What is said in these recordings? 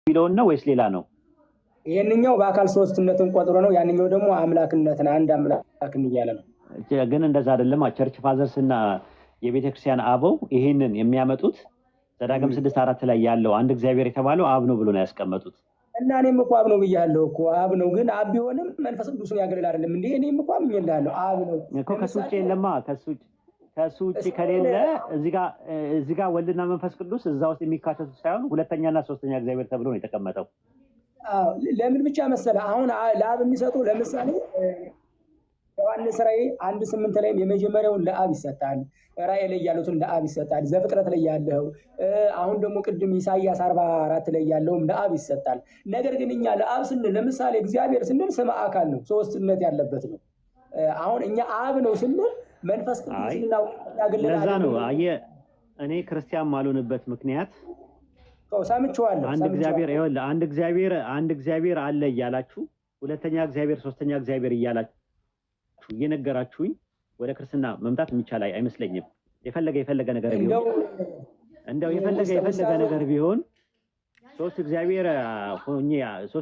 የሚለውን ነው ወይስ ሌላ ነው? ይሄንኛው በአካል ሶስትነትን ቆጥሮ ነው፣ ያንኛው ደግሞ አምላክነትን አንድ አምላክን እያለ ነው። ግን እንደዛ አይደለም። ቸርች ፋዘርስ እና የቤተክርስቲያን አበው ይሄንን የሚያመጡት ዘዳግም 6:4 ላይ ያለው አንድ እግዚአብሔር የተባለው አብ ነው ብሎ ነው ያስቀመጡት። እና እኔም እኮ አብ ነው ብያለሁ እኮ አብ ነው። ግን አብ ቢሆንም መንፈስ ቅዱስን ያገለል አይደለም እንዴ? እኔም እኮ አምኜልሃለሁ አብ ነው እኮ። ከሱ ውጪ የለማ። ከሱ ውጪ ከሌለ እዚህ ጋር ወልድና መንፈስ ቅዱስ እዛ ውስጥ የሚካተቱ ሳይሆን ሁለተኛና ሶስተኛ እግዚአብሔር ተብሎ ነው የተቀመጠው። ለምን ብቻ መሰለህ አሁን ለአብ የሚሰጡ ለምሳሌ ዮሐንስ ራእይ 1:8 ላይ የመጀመሪያውን ለአብ ይሰጣል። ራእይ ላይ ያሉትን ለአብ ይሰጣል። ዘፍጥረት ላይ ያለው አሁን ደግሞ ቅድም ኢሳይያስ 44 ላይ ያለውም ለአብ ይሰጣል። ነገር ግን እኛ ለአብ ስንል ለምሳሌ እግዚአብሔር ስንል ስም አካል ነው፣ ሶስትነት ያለበት ነው። አሁን እኛ አብ ነው ስንል መንፈስ ቅዱስና ያገለለ ለዛ ነው አየህ እኔ ክርስቲያን ማልሆንበት ምክንያት ሰምቼዋለሁ። አንድ እግዚአብሔር አለ እያላችሁ ሁለተኛ እግዚአብሔር ሶስተኛ እግዚአብሔር እያላችሁ እየነገራችሁኝ ወደ ክርስትና መምጣት የሚቻል አይመስለኝም። የፈለገ ነገር ቢሆን ሶስት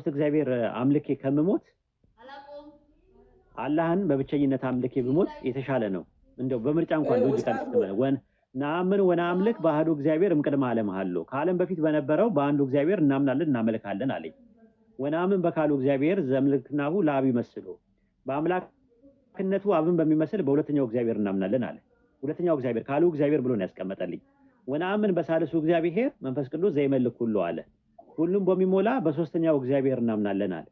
እግዚአብሔር አምልኬ ከምሞት አላህን በብቸኝነት አምልኬ ብሞት የተሻለ ነው። እንደው በምርጫ እንኳን ሎጂካል ናምን ወናምልክ በአሐዱ እግዚአብሔር እምቅድመ ዓለም ሀሎ ከዓለም በፊት በነበረው በአንዱ እግዚአብሔር እናምናለን እናመልካለን አለኝ። ወናምን በካሉ እግዚአብሔር ዘምልክናሁ ለአብ ይመስሎ በአምላክነቱ አብን በሚመስል በሁለተኛው እግዚአብሔር እናምናለን አለ። ሁለተኛው እግዚአብሔር ካሉ እግዚአብሔር ብሎ ነው ያስቀመጠልኝ። ወናምን በሳልሱ እግዚአብሔር መንፈስ ቅዱስ ዘይመልክ ሁሉ አለ። ሁሉም በሚሞላ በሶስተኛው እግዚአብሔር እናምናለን አለ።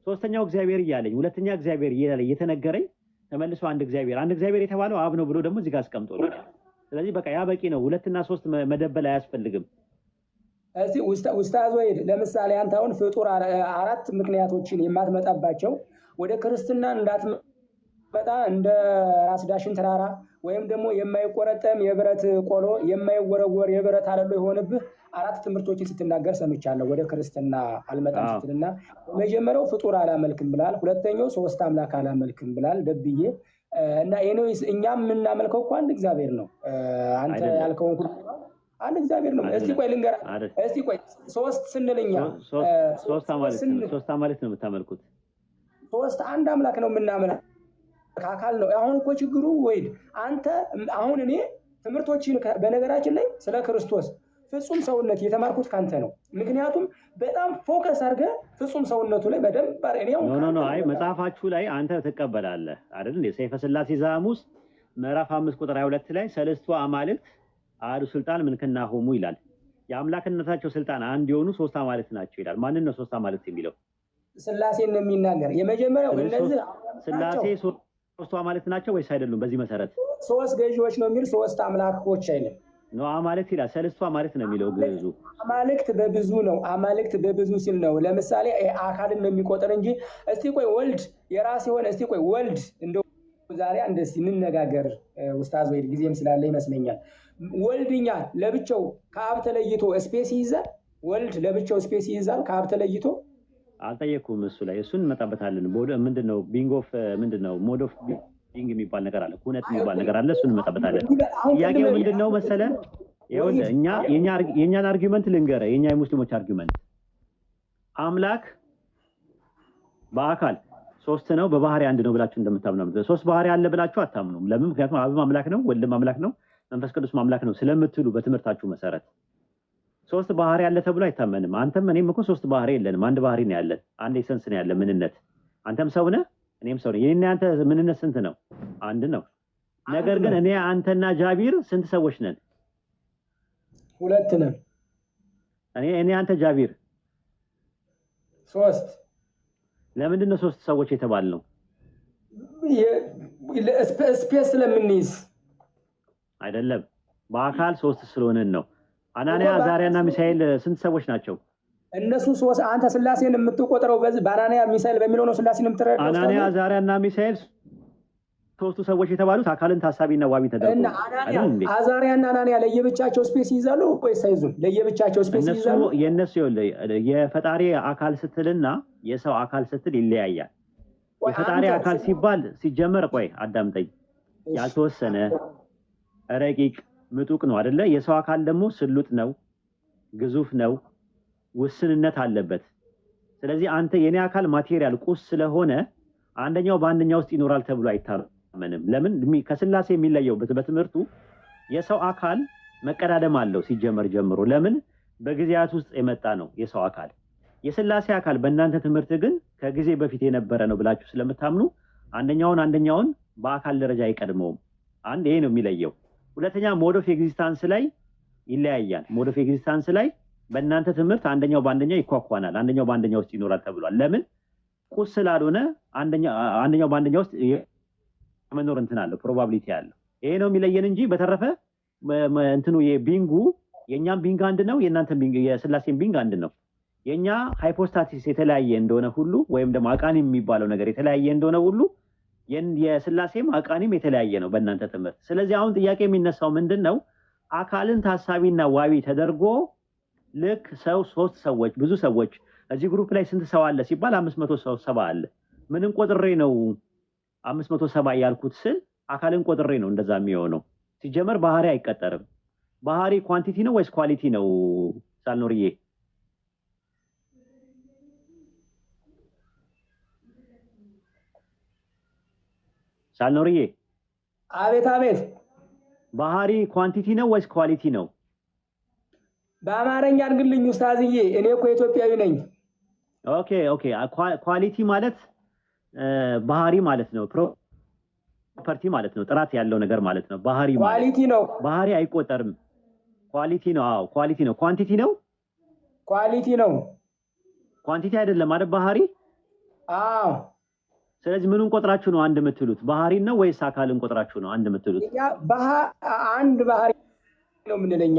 ሶስተኛው እግዚአብሔር እያለኝ ሁለተኛ እግዚአብሔር እየተነገረኝ ተመልሶ አንድ እግዚአብሔር የተባለው አብ ነው ብሎ ደግሞ እዚህ ጋር አስቀምጦልኛል። ስለዚህ በቃ ያ በቂ ነው። ሁለትና ሶስት መደበል አያስፈልግም። እስቲ ኡስታዝ ወይድ ለምሳሌ አንተ አሁን ፍጡር አራት ምክንያቶችን የማትመጣባቸው ወደ ክርስትና እንዳትመጣ እንደ ራስ ዳሽን ተራራ ወይም ደግሞ የማይቆረጠም የብረት ቆሎ የማይወረወር የብረት አለሎ የሆነብህ አራት ትምህርቶችን ስትናገር ሰምቻለሁ። ወደ ክርስትና አልመጣም ስትልና መጀመሪያው ፍጡር አላመልክም ብላል። ሁለተኛው ሶስት አምላክ አላመልክም ብላል ደብዬ እና ኤኒዌይስ እኛም የምናመልከው እኮ አንድ እግዚአብሔር ነው። አንተ ያልከውን ሁሉ አንድ እግዚአብሔር ነው። እስቲ ቆይ ልንገራ። እስቲ ቆይ ሶስት ስንልኛ ሶስት አማልክት ነው የምታመልኩት። ሶስት አንድ አምላክ ነው የምናመልከው አካል ነው። አሁን እኮ ችግሩ ወይድ አንተ አሁን እኔ ትምህርቶችን በነገራችን ላይ ስለ ክርስቶስ ፍጹም ሰውነት የተማርኩት ካንተ ነው። ምክንያቱም በጣም ፎከስ አድርገህ ፍጹም ሰውነቱ ላይ በደንብ ኖ አይ መጽሐፋችሁ ላይ አንተ ትቀበላለህ አይደል እንዴ? ሰይፈ ሥላሴ ዘሐሙስ ምዕራፍ 5 ቁጥር 22 ላይ ሰለስቱ አማልክት አሐዱ ስልጣን ምንክናሆሙ ይላል። የአምላክነታቸው ስልጣን አንድ የሆኑ ሶስት አማልክት ናቸው ይላል። ማንን ነው ሶስት አማልክት የሚለው? ሥላሴን ነው የሚናገር። የመጀመሪያው እነዚህ ሥላሴ ሶስቱ አማልክት ናቸው ወይስ አይደሉም? በዚህ መሰረት ሶስት ገዢዎች ነው የሚል ሶስት አምላኮች አይደለም ነው አማልክት ይላል። ሰለስቱ አማልክት ነው የሚለው ግዕዙ። አማልክት በብዙ ነው። አማልክት በብዙ ሲል ነው ለምሳሌ አካልን ነው የሚቆጠር እንጂ እስቲ ቆይ ወልድ የራስ የሆነ እስቲ ቆይ ወልድ እንደው ዛሬ አንደስ እንነጋገር ኡስታዝ ወይድ ጊዜም ስላለ ይመስለኛል። ወልድኛ ለብቻው ከአብ ተለይቶ ስፔስ ይይዛል። ወልድ ለብቻው ስፔስ ይይዛል ከአብ ተለይቶ አልጠየኩም። እሱ ላይ እሱን እንመጣበታለን። ምንድነው ቢንግ ኦፍ ምንድነው ሞድ ኦፍ ቢንግ የሚባል ነገር አለ፣ ኩነት የሚባል ነገር አለ። እሱን እንመጣበታለን። ጥያቄው ምንድነው መሰለህ? ይኸውልህ የኛን አርጊውመንት ልንገርህ። የኛ የሙስሊሞች አርጊውመንት አምላክ በአካል ሶስት ነው በባህሪ አንድ ነው ብላችሁ እንደምታምኑ ሶስት ባህሪ አለ ብላችሁ አታምኑም። ለምን? ምክንያቱም አብም አምላክ ነው፣ ወልድም አምላክ ነው፣ መንፈስ ቅዱስ አምላክ ነው ስለምትሉ በትምህርታችሁ መሰረት ሶስት ባህሪ አለ ተብሎ አይታመንም። አንተም እኔም እኮ ሶስት ባህሪ የለንም። አንድ ባህሪ ነው ያለን፣ አንድ ኤሰንስ ነው ያለን፣ ምንነት። አንተም ሰው ነህ፣ እኔም ሰው ነኝ። የኔና አንተ ምንነት ስንት ነው? አንድ ነው። ነገር ግን እኔ አንተና ጃቢር ስንት ሰዎች ነን? ሁለት ነን። እኔ አንተ ጃቢር ሶስት። ለምንድን ነው ሶስት ሰዎች የተባልነው? ስፔስ ስለምንይዝ አይደለም፣ በአካል ሶስት ስለሆነን ነው። አናንያ አዛሪያና ሚሳኤል ስንት ሰዎች ናቸው? እነሱ ሶስት። አንተ ሥላሴን የምትቆጥረው በዚህ በአናንያ ሚሳኤል በሚለው ነው ሥላሴን የምትረዳው። አናንያ አዛሪያና ሚሳኤል ሶስቱ ሰዎች የተባሉት አካልን ታሳቢና ዋቢ ተደርጎ እና አዛሪያና አናንያ ለየብቻቸው ስፔስ ይይዛሉ ወይስ አይዙም? ለየብቻቸው ስፔስ ይይዛሉ። የነሱ የፈጣሪ አካል ስትልና የሰው አካል ስትል ይለያያል። የፈጣሪ አካል ሲባል ሲጀመር ቆይ አዳምጠኝ፣ ያልተወሰነ ረቂቅ ምጡቅ ነው አይደለ? የሰው አካል ደግሞ ስሉጥ ነው፣ ግዙፍ ነው፣ ውስንነት አለበት። ስለዚህ አንተ የኔ አካል ማቴሪያል ቁስ ስለሆነ አንደኛው በአንደኛው ውስጥ ይኖራል ተብሎ አይታመንም። ለምን ከስላሴ የሚለየው በትምህርቱ የሰው አካል መቀዳደም አለው ሲጀመር ጀምሮ። ለምን በጊዜያት ውስጥ የመጣ ነው የሰው አካል። የስላሴ አካል በእናንተ ትምህርት ግን ከጊዜ በፊት የነበረ ነው ብላችሁ ስለምታምኑ አንደኛውን በአካል ደረጃ አይቀድመውም። አንድ ይሄ ነው የሚለየው። ሁለተኛ ሞድ ኦፍ ኤግዚስታንስ ላይ ይለያያል። ሞድ ኦፍ ኤግዚስታንስ ላይ በእናንተ ትምህርት አንደኛው በአንደኛው ይኳኳናል፣ አንደኛው በአንደኛው ውስጥ ይኖራል ተብሏል። ለምን ቁስ ስላልሆነ አንደኛው በአንደኛው ውስጥ መኖር እንትን አለው፣ ፕሮባቢሊቲ አለው። ይሄ ነው የሚለየን እንጂ በተረፈ እንትኑ የቢንጉ የኛም ቢንግ አንድ ነው፣ የእናንተ ቢንግ የስላሴን ቢንግ አንድ ነው። የኛ ሃይፖስታሲስ የተለያየ እንደሆነ ሁሉ ወይም ደግሞ አቃኒም የሚባለው ነገር የተለያየ እንደሆነ ሁሉ የስላሴም አቃኒም የተለያየ ነው በእናንተ ትምህርት። ስለዚህ አሁን ጥያቄ የሚነሳው ምንድነው? አካልን ታሳቢና ዋቢ ተደርጎ ልክ ሶስት ሰዎች ብዙ ሰዎች እዚህ ግሩፕ ላይ ስንት ሰው አለ ሲባል 570 አለ። ምንን ቆጥሬ ነው 570 ያልኩት ስል አካልን ቆጥሬ ነው እንደዛ የሚሆነው። ሲጀመር ባህሪ አይቀጠርም። ባህሪ ኳንቲቲ ነው ወይስ ኳሊቲ ነው? ሳልኖርዬ ሳልኖርዬ አቤት አቤት። ባህሪ ኳንቲቲ ነው ወይስ ኳሊቲ ነው? በአማርኛ አድርግልኝ ኡስታዝዬ፣ እኔ እኮ ኢትዮጵያዊ ነኝ። ኦኬ ኳሊቲ ማለት ባህሪ ማለት ነው። ፕሮፐርቲ ማለት ነው። ጥራት ያለው ነገር ማለት ነው። ባህሪ ማለት ኳሊቲ ነው። ባህሪ አይቆጠርም። ኳሊቲ ነው። አዎ ኳሊቲ ነው። ኳንቲቲ ነው። ኳሊቲ ነው። ኳንቲቲ አይደለም አይደል? ባህሪ። አዎ። ስለዚህ ምኑን ቆጥራችሁ ነው አንድ የምትሉት? ባህሪን ነው ወይስ አካልን ቆጥራችሁ ነው አንድ የምትሉት? አንድ ባህሪ ነው የምንለኛ፣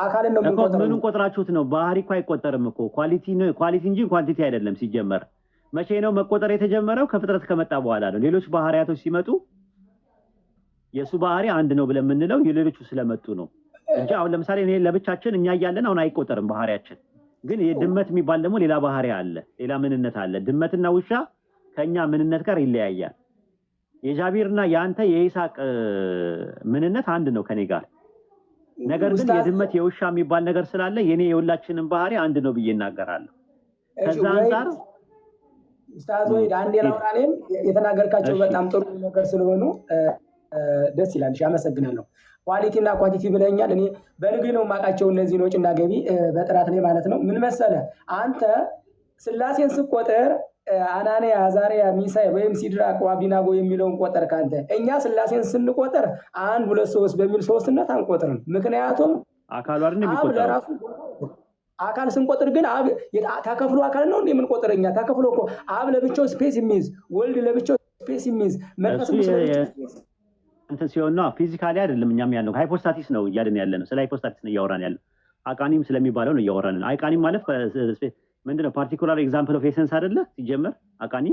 አካልን ነው የምንቆጥረው። ምኑን ቆጥራችሁት ነው? ባህሪ እኮ አይቆጠርም እኮ ኳሊቲ እንጂ ኳንቲቲ አይደለም ሲጀመር። መቼ ነው መቆጠር የተጀመረው? ከፍጥረት ከመጣ በኋላ ነው። ሌሎች ባህሪያቶች ሲመጡ የሱ ባህሪ አንድ ነው ብለን የምንለው የሌሎቹ ስለመጡ ነው እንጂ አሁን ለምሳሌ እኔ ለብቻችን እኛ እያለን አሁን አይቆጠርም ባህሪያችን። ግን የድመት የሚባል ደግሞ ሌላ ባህሪ አለ፣ ሌላ ምንነት አለ። ድመትና ውሻ ከኛ ምንነት ጋር ይለያያል። የጃቢርና የአንተ የይስሐቅ ምንነት አንድ ነው ከኔ ጋር። ነገር ግን የድመት የውሻ የሚባል ነገር ስላለ የኔ የሁላችንም ባህሪ አንድ ነው ብዬ እናገራለሁ። ከዛ አንፃር ኡስታዝ ወይ አንዴ ላውራኔም የተናገርካቸው በጣም ጥሩ ነገር ስለሆኑ ደስ ይላል። እሺ አመሰግናለሁ። ኳሊቲ እና ኳንቲቲ ብለኛል። እኔ በንግድ ነው የማውቃቸው እነዚህ ወጪና ገቢ በጥራት ላይ ማለት ነው። ምን መሰለህ አንተ ስላሴን ስቆጥር አናንያ፣ አዛርያ፣ ሚሳኤል ወይም ሲድራቅ አብደናጎ የሚለውን ቆጠር ካንተ። እኛ ስላሴን ስንቆጥር 1 2 3 በሚል ሶስትነት አንቆጥርም። ምክንያቱም አካሉ አይደል የሚቆጠረው። ለራሱ አካል ስንቆጥር ግን አብ ተከፍሎ አካል ነው እንዴ የምንቆጥረኛ? ተከፍሎ እኮ አብ ለብቻው ስፔስ የሚይዝ፣ ወልድ ለብቻው ስፔስ የሚይዝ፣ መንፈስ ቅዱስ እንትን ሲሆን ነው ፊዚካሊ አይደለም። እኛም ያለው ሃይፖስታቲስ ነው እያልን ያለ ነው። ስለ ሃይፖስታቲስ ነው እያወራን ያለው። አቃኒም ስለሚባለው ነው እያወራን ነው። አቃኒም ማለት ምንድነው? ፓርቲኩላር ኤግዛምፕል ኦፍ ኤሰንስ አይደለ? ሲጀመር አቃኒ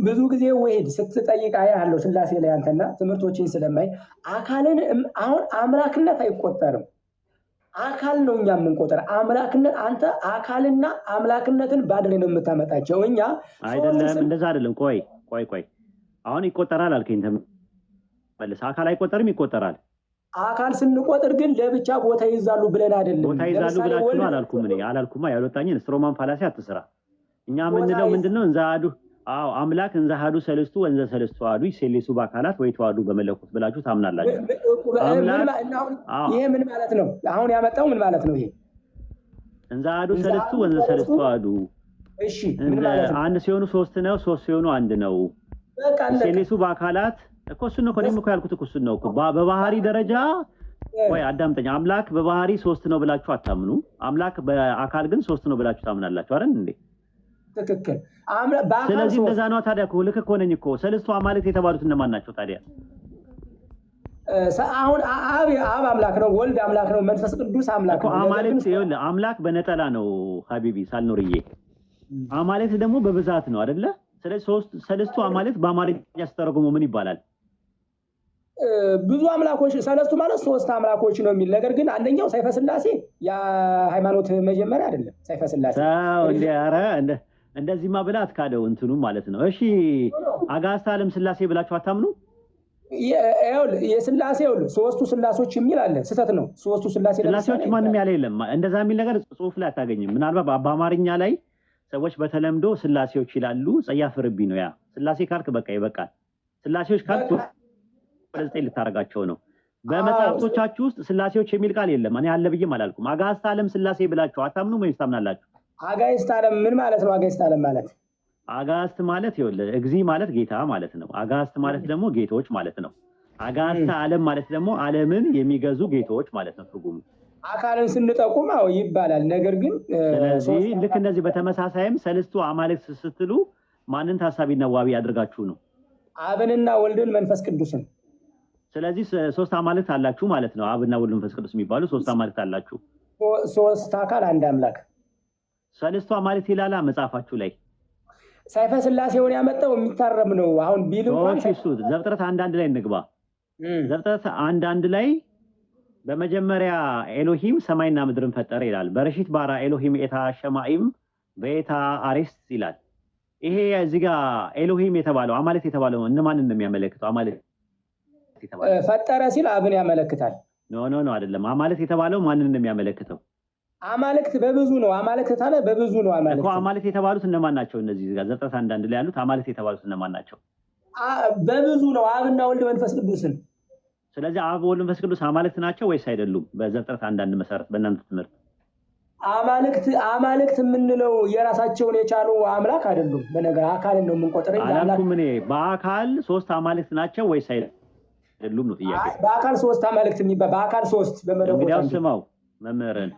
ብዙ ጊዜ ወይድ ስትጠይቅ ያለው ስላሴ ላይ አንተና ትምህርቶችን ስለማይ አካልን አሁን አምላክነት አይቆጠርም። አካል ነው እኛ የምንቆጠር። አምላክነት አንተ አካልና አምላክነትን ባድ ላይ ነው የምታመጣቸው። እኛ አይደለም፣ እንደዛ አይደለም። ቆይ አሁን ይቆጠራል አልከኝ። ተመለስ። አካል አይቆጠርም? ይቆጠራል። አካል ስንቆጥር ግን ለብቻ ቦታ ይዛሉ ብለን አይደለም። ቦታ ይዛሉ ብላችሁ ነው አላልኩም። እኔ አላልኩማ። ያልወጣኝን ስትሮማን ፋላሲ አትስራ። እኛ የምንለው ምንድነው? እንዛዱ አምላክ እንዛዱ ሰለስቱ ወንዘ ሰለስቱ አሐዱ ይሴሌሱ በአካላት ወይ ተዋዱ በመለኮት ብላችሁ ታምናላችሁ። ይሄ ምን ማለት ነው? አሁን ያመጣው ምን ማለት ነው? ይሄ እንዛዱ ሰለስቱ ወንዘ ሰለስቱ አሐዱ። እሺ ምን ማለት ነው? አንድ ሲሆኑ ሶስት ነው፣ ሶስት ሲሆኑ አንድ ነው። በቃ ይሴሌሱ በአካላት እኮ እሱን ነው እኮ ያልኩት እኮ እሱን ነው እኮ። በባህሪ ደረጃ ወይ አዳምጠኝ። አምላክ በባህሪ ሶስት ነው ብላችሁ አታምኑ። አምላክ በአካል ግን ሶስት ነው ብላችሁ ታምናላችሁ አይደል እንዴ? ትክክል። ስለዚህ እንደዛ ነው ታዲያ እኮ ልክ እኮ ነኝ እኮ። ሰለስቱ አማልክት የተባሉት እነማን ናቸው ታዲያ? አሁን አብ አምላክ ነው፣ ወልድ አምላክ ነው፣ መንፈስ ቅዱስ አምላክ ነው። አማልክት ይኸውልህ፣ አምላክ በነጠላ ነው ሀቢቢ ሳልኖርዬ። አማልክት ደግሞ በብዛት ነው አይደለ? ስለዚህ ሰለስቱ አማልክት በአማርኛ ሲተረጎሙ ምን ይባላል? ብዙ አምላኮች፣ ሰለስቱ ማለት ሶስት አምላኮች ነው የሚል ነገር ግን አንደኛው ሰይፈ ስላሴ የሃይማኖት መጀመሪያ አይደለም። ሰይፈ ስላሴ እንደዚህማ ብላ አትካደው እንትኑ ማለት ነው። እሺ አጋዕዝተ ዓለም ስላሴ ብላችሁ አታምኑ? የስላሴ ሶስቱ ስላሶች የሚል አለ። ስህተት ነው። ሶስቱ ስላሴዎች ማንም ያለ የለም። እንደዛ የሚል ነገር ጽሁፍ ላይ አታገኝም። ምናልባት በአማርኛ ላይ ሰዎች በተለምዶ ስላሴዎች ይላሉ። ጸያፍ ርቢ ነው ያ። ስላሴ ካልክ በቃ ይበቃል። ስላሴዎች ካልክ ወደ 9 ልታረጋቸው ነው። በመጽሐፍቶቻችሁ ውስጥ ስላሴዎች የሚል ቃል የለም። እኔ አለ ብዬም አላልኩም። አጋዕዝተ ዓለም ስላሴ ብላችሁ አታምኑም ወይስ ታምናላችሁ? አጋዕዝተ ዓለም ምን ማለት ነው? አጋዕዝተ ዓለም ማለት አጋዕዝት ማለት ይኸውልህ እግዚ ማለት ጌታ ማለት ነው። አጋዕዝት ማለት ደግሞ ጌቶች ማለት ነው። አጋዕዝተ ዓለም ማለት ደግሞ ዓለምን የሚገዙ ጌቶች ማለት ነው ትርጉሙ። አካልን ስንጠቁም አዎ ይባላል። ነገር ግን ስለዚህ ልክ እንደዚህ በተመሳሳይም ሰለስቱ አማልክት ስትሉ ማንን ታሳቢና ዋቢ አድርጋችሁ ነው? አብንና ወልድን መንፈስ ቅዱስን። ስለዚህ ሶስት አማልክት አላችሁ ማለት ነው። አብና ወልድ መንፈስ ቅዱስ የሚባሉ ሶስት አማልክት አላችሁ። ሶስት አካል አንድ አምላክ። ሰለስቱ አማልክት ይላላ መጽሐፋችሁ ላይ። ሰይፈ ስላሴውን ያመጣው የሚታረም ነው። አሁን ቢል እንኳን እሱ ዘፍጥረት 1:1 ላይ እንግባ። ዘፍጥረት 1:1 ላይ በመጀመሪያ ኤሎሂም ሰማይና ምድርን ፈጠረ ይላል። በረሺት ባራ ኤሎሂም ኤታ ሸማኢም በኤታ አሬስ ይላል። ይሄ እዚህ ጋር ኤሎሂም የተባለው አማልክት የተባለው እነማንን ነው የሚያመለክተው? አማልክት የተባለው ፈጠረ ሲል አብን ያመለክታል። ኖ አይደለም። አማልክት የተባለው ማንን ነው የሚያመለክተው? አማልክት በብዙ ነው። አማልክት ታለ በብዙ ነው። አማልክት እኮ አማልክት የተባሉት እነማን ናቸው? እነዚህ እዚህ ጋር ዘፍጥረት 1:1 ላይ ያሉት አማልክት የተባሉት እነማን ናቸው? በብዙ ነው። አብና ወልድ መንፈስ ቅዱስን። ስለዚህ አብ ወልድ መንፈስ ቅዱስ አማልክት ናቸው ወይስ አይደሉም? በዘፍጥረት 1:1 መሰረት በእናንተ ትምህርት አማልክት የምንለው የራሳቸውን የቻሉ አምላክ አይደሉም። በነገር አካልን ነው የምንቆጥረው። አላልኩም እኔ በአካል ሶስት አማልክት ናቸው ወይስ አይደሉም ነው ጥያቄ። በአካል ሶስት አማልክት የሚባል በአካል ሶስት በመለኮት እንግዲያው ስማው መምህርን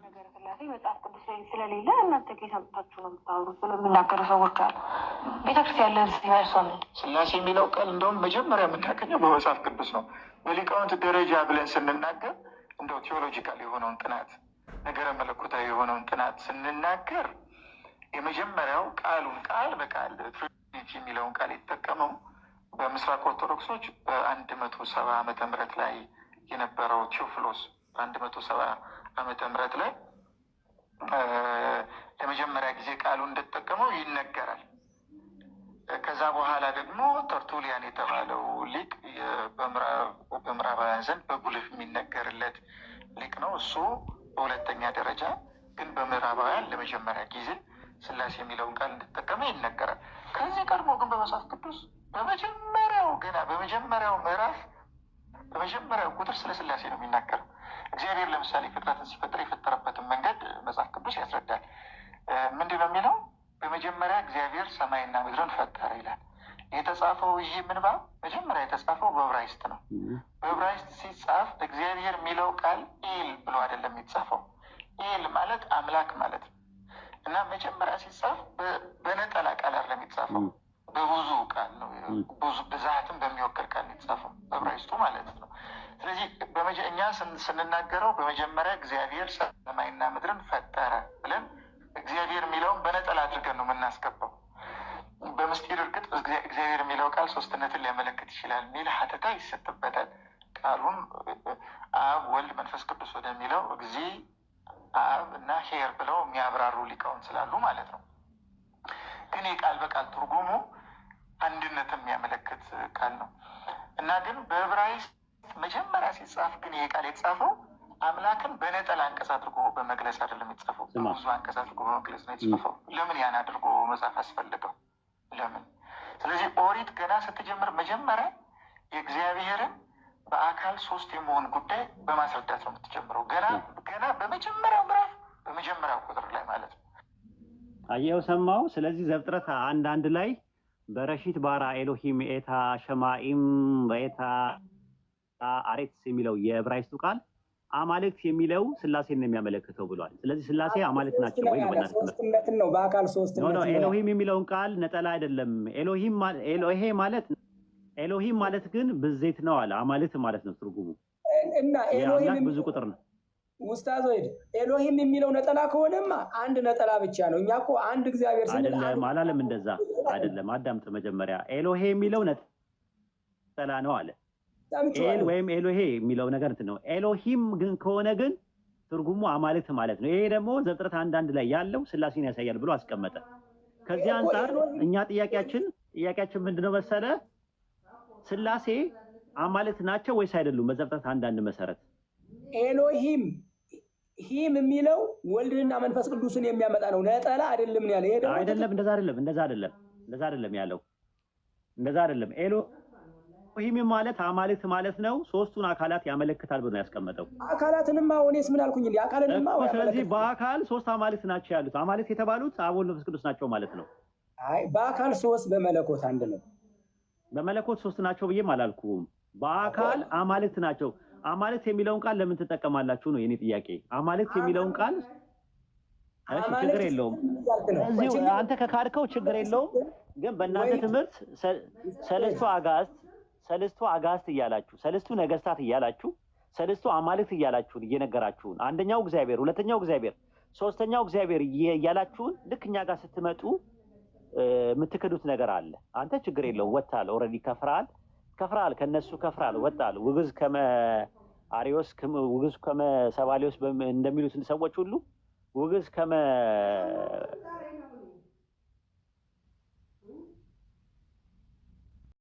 መጽሐፍ ቅዱስ ላይ ስለሌለ እናንተ ከሰምታችሁ ነው የምታወሩት ብሎ የሚናገሩ ሰዎች አሉ። ቤተክርስቲያን ለዚህ መልሷ ምንድን? ስላሴ የሚለው ቃል እንደውም መጀመሪያ የምናገኘው በመጽሐፍ ቅዱስ ነው። በሊቃውንት ደረጃ ብለን ስንናገር እንደው ቴዎሎጂካል የሆነውን ጥናት ነገረ መለኮታዊ የሆነውን ጥናት ስንናገር የመጀመሪያው ቃል በቃል ትሪኒቲ የሚለውን ቃል የተጠቀመው በምስራቅ ኦርቶዶክሶች በ170 ዓመተ ምህረት ላይ የነበረው ቴዎፍሎስ በ170 ዓመተ ምህረት ላይ ለመጀመሪያ ጊዜ ቃሉ እንደተጠቀመው ይነገራል። ከዛ በኋላ ደግሞ ተርቱሊያን የተባለው ሊቅ በምዕራባውያን ዘንድ በጉልህ የሚነገርለት ሊቅ ነው። እሱ በሁለተኛ ደረጃ ግን በምዕራባውያን ለመጀመሪያ ጊዜ ስላሴ የሚለውን ቃል እንደተጠቀመ ይነገራል። ከዚህ ቀድሞ ግን በመጽሐፍ ቅዱስ በመጀመሪያው ምዕራፍ በመጀመሪያው ቁጥር ስለ ስላሴ ነው የሚናገረው። እግዚአብሔር ለምሳሌ ፍጥረትን ሲፈጥር የፈጠረበትን መንገድ መጽሐፍ ቅዱስ ያስረዳል። ምንድን ነው የሚለው? በመጀመሪያ እግዚአብሔር ሰማይና ምድርን ፈጠረ ይላል። የተጻፈው ይህ ምንባብ መጀመሪያ የተጻፈው በዕብራይስጥ ነው። በዕብራይስጥ ሲጻፍ እግዚአብሔር የሚለው ቃል ኤል ብሎ አይደለም የሚጻፈው። ኤል ማለት አምላክ ማለት ነው እና መጀመሪያ ሲጻፍ በነጠላ ቃል አይደለም የሚጻፈው፣ በብዙ ቃል ነው። ብዙ ብዛትን በሚወክል ቃል የተጻፈው በዕብራይስጡ ማለት ነው። ስለዚህ እኛ ስንናገረው በመጀመሪያ እግዚአብሔር ሰማይና ምድርን ፈጠረ ብለን እግዚአብሔር የሚለውን በነጠላ አድርገን ነው የምናስገባው። በምስጢር እርግጥ እግዚአብሔር የሚለው ቃል ሶስትነትን ሊያመለክት ይችላል የሚል ሀተታ ይሰጥበታል። ቃሉን አብ ወልድ መንፈስ ቅዱስ ወደሚለው እግዚ አብ እና ሄር ብለው የሚያብራሩ ሊቃውን ስላሉ ማለት ነው። ግን የቃል በቃል ትርጉሙ አንድነትን የሚያመለክት ቃል ነው እና ግን በዕብራይስጥ መጀመሪያ ሲጻፍ ግን ይሄ ቃል የተጻፈው አምላክን በነጠላ አንቀጽ አድርጎ በመግለጽ አይደለም የተጻፈው፣ በብዙ አንቀጽ አድርጎ በመግለጽ ነው የተጻፈው። ለምን ያን አድርጎ መጻፍ አስፈልገው? ለምን? ስለዚህ ኦሪት ገና ስትጀምር መጀመሪያ የእግዚአብሔርን በአካል ሶስት የመሆን ጉዳይ በማስረዳት ነው የምትጀምረው። ገና በመጀመሪያው ምዕራፍ በመጀመሪያው ቁጥር ላይ ማለት ነው። አየው ሰማው። ስለዚህ ዘፍጥረት 1:1 ላይ በረሺት ባራ ኤሎሂም ኤታ ሸማኢም በኤታ አሬትስ የሚለው የዕብራይስጡ ቃል አማልክት የሚለው ስላሴን ነው የሚያመለክተው ብሏል። ስለዚህ ስላሴ አማልክት ናቸው ወይ ነው? ሶስትነትን ነው በአካል ሶስትነት ነው። ኤሎሂም የሚለውን ቃል ነጠላ አይደለም። ኤሎሂም ማለት ግን ብዜት ነው አለ። አማልክት ማለት ነው ትርጉሙ እና ኤሎሂም ብዙ ቁጥር ነው። ኡስታዝ ወይድ ኤሎሂም የሚለው ነጠላ ከሆነማ አንድ ነጠላ ብቻ ነው። እኛ እኮ አንድ እግዚአብሔር ስንል አይደለም አላለም። እንደዛ አይደለም። አዳምጥ መጀመሪያ። ኤሎሄ የሚለው ነጠላ ነው አለ። ኤል ወይም ኤሎሄ የሚለው ነገር እንትን ነው። ኤሎሂም ግን ከሆነ ግን ትርጉሙ አማልክት ማለት ነው። ይሄ ደግሞ ዘፍጥረት 1:1 ላይ ያለው ስላሴን ያሳያል ብሎ አስቀመጠ። ከዚህ አንጻር እኛ ጥያቄያችን ምንድነው መሰለ? ስላሴ አማልክት ናቸው ወይስ አይደሉም? በዘፍጥረት 1:1 መሰረት ኤሎሂም ሂም የሚለው ወልድንና መንፈስ ቅዱስን የሚያመጣ ነው። ነጠላ አይደለም ነው ያለ። ይሄ ደግሞ አይደለም። እንደዛ አይደለም ያለው። እንደዛ አይደለም። ኤሎሂም ማለት አማልክት ማለት ነው። ሶስቱን አካላት ያመለክታል ብሎ ነው ያስቀመጠው። አካላትንማ እኔስ ምን አልኩኝ እንዴ? አካልንማ ስለዚህ በአካል ሶስት አማልክት ናቸው ያሉት። አማልክት የተባሉት አብ ወልድ መንፈስ ቅዱስ ናቸው ማለት ነው። አይ በአካል ሶስት በመለኮት አንድ ነው። በመለኮት ሶስት ናቸው ብዬም አላልኩም። በአካል አማልክት ናቸው። አማልክት የሚለውን ቃል ለምን ትጠቀማላችሁ ነው የኔ ጥያቄ። አማልክት የሚለውን ቃል እሺ፣ ችግር የለውም። እዚሁ አንተ ከካድከው ችግር የለውም። ግን በእናንተ ትምህርት ሰለስቱ አጋስት እያላችሁ፣ ሰለስቱ ነገስታት እያላችሁ፣ ሰለስቱ አማልክት እያላችሁን እየነገራችሁን፣ አንደኛው እግዚአብሔር፣ ሁለተኛው እግዚአብሔር፣ ሶስተኛው እግዚአብሔር እያላችሁን ልክ እኛ ጋር ስትመጡ የምትክዱት ነገር አለ። አንተ ችግር የለውም፣ ወጥተሃል። ኦልሬዲ ከፍረሃል፣ ከነሱ ከፍረሃል፣ ወጥተሃል። ውግዝ ከመ አሪዮስ ውግዝ ከመ ሰባሊዮስ እንደሚሉት ሰዎች ሁሉ ውግዝ ከመ